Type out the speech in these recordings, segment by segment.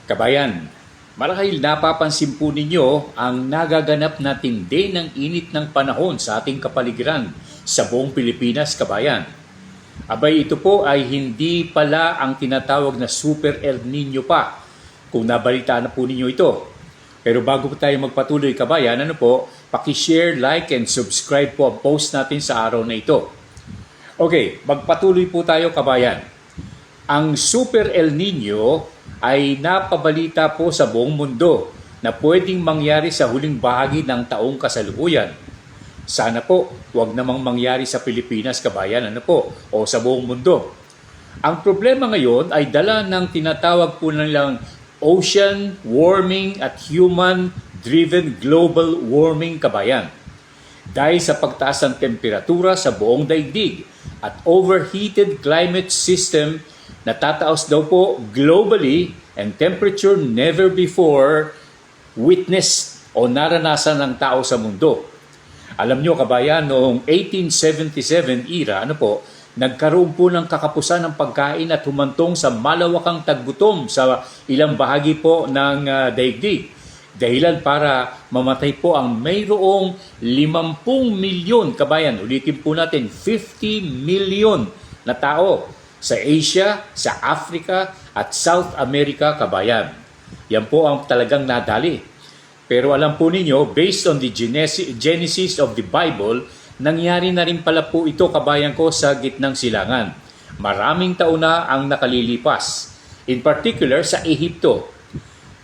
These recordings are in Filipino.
Kabayan, marahil napapansin po ninyo ang nagaganap na tindi ng init ng panahon sa ating kapaligiran sa buong Pilipinas, kabayan. Abay, ito po ay hindi pala ang tinatawag na Super El Nino pa, kung nabalitaan na po ninyo ito. Pero bago po tayo magpatuloy, kabayan, paki-share, like, and subscribe po ang post natin sa araw na ito. Okay, magpatuloy po tayo, kabayan. Ang Super El Nino ay napabalita po sa buong mundo na pwedeng mangyari sa huling bahagi ng taong kasalukuyan. Sana po, huwag namang mangyari sa Pilipinas, kabayan, o sa buong mundo. Ang problema ngayon ay dala ng tinatawag po nilang ocean warming at human-driven global warming, kabayan. Dahil sa pagtaas ng temperatura sa buong daigdig at overheated climate system, natataos daw po globally and temperature never before witnessed o naranasan ng tao sa mundo. Alam nyo, kabayan, noong 1877 era, nagkaroon po ng kakapusan ng pagkain at humantong sa malawakang taggutom sa ilang bahagi po ng daigdig. Dahilan para mamatay po ang mayroong 50 milyon, kabayan, ulitin po natin, 50 milyon na tao sa Asia, sa Africa at South America, kabayan. Yan po ang talagang nadali. Pero alam po ninyo, based on the Genesis of the Bible, nangyari na rin pala po ito, kabayan ko, sa gitnang silangan. Maraming taon na ang nakalilipas. In particular, sa Ehipto.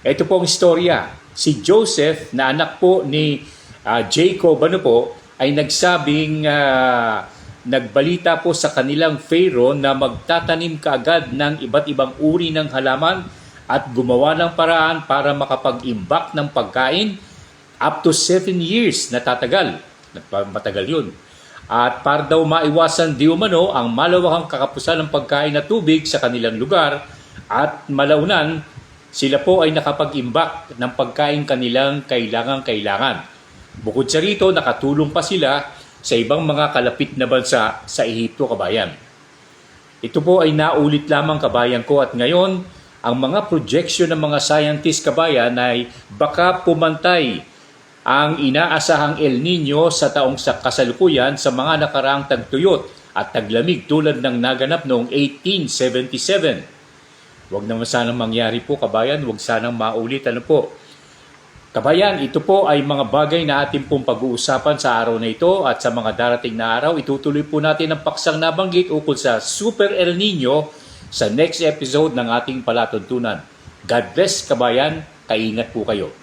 Ito po ang istorya. Si Joseph, na anak po ni Jacob, ay nagsabing nagbalita po sa kanilang Pharaoh na magtatanim kaagad ng iba't ibang uri ng halaman at gumawa ng paraan para makapag-imbak ng pagkain up to 7 years na tatagal. Matagal yun. At para daw maiwasan di umano ang malawakang kakapusan ng pagkain na tubig sa kanilang lugar at malaunan, sila po ay nakapag-imbak ng pagkain kanilang kailangan. Bukod sa rito, nakatulong pa sila sa ibang mga kalapit na bansa sa Ehipto, kabayan. Ito po ay naulit lamang, kabayan ko, at ngayon, ang mga projection ng mga scientist, kabayan, ay baka pumantay ang inaasahang El Nino sa taong kasalukuyan sa mga nakaraang tagtuyot at taglamig tulad ng naganap noong 1877. Huwag naman sanang mangyari po, kabayan, huwag sanang maulit, Kabayan, ito po ay mga bagay na ating pong pag-uusapan sa araw na ito at sa mga darating na araw. Itutuloy po natin ang paksang nabanggit ukol sa Super El Nino sa next episode ng ating palatuntunan. God bless, kabayan. Kaingat po kayo.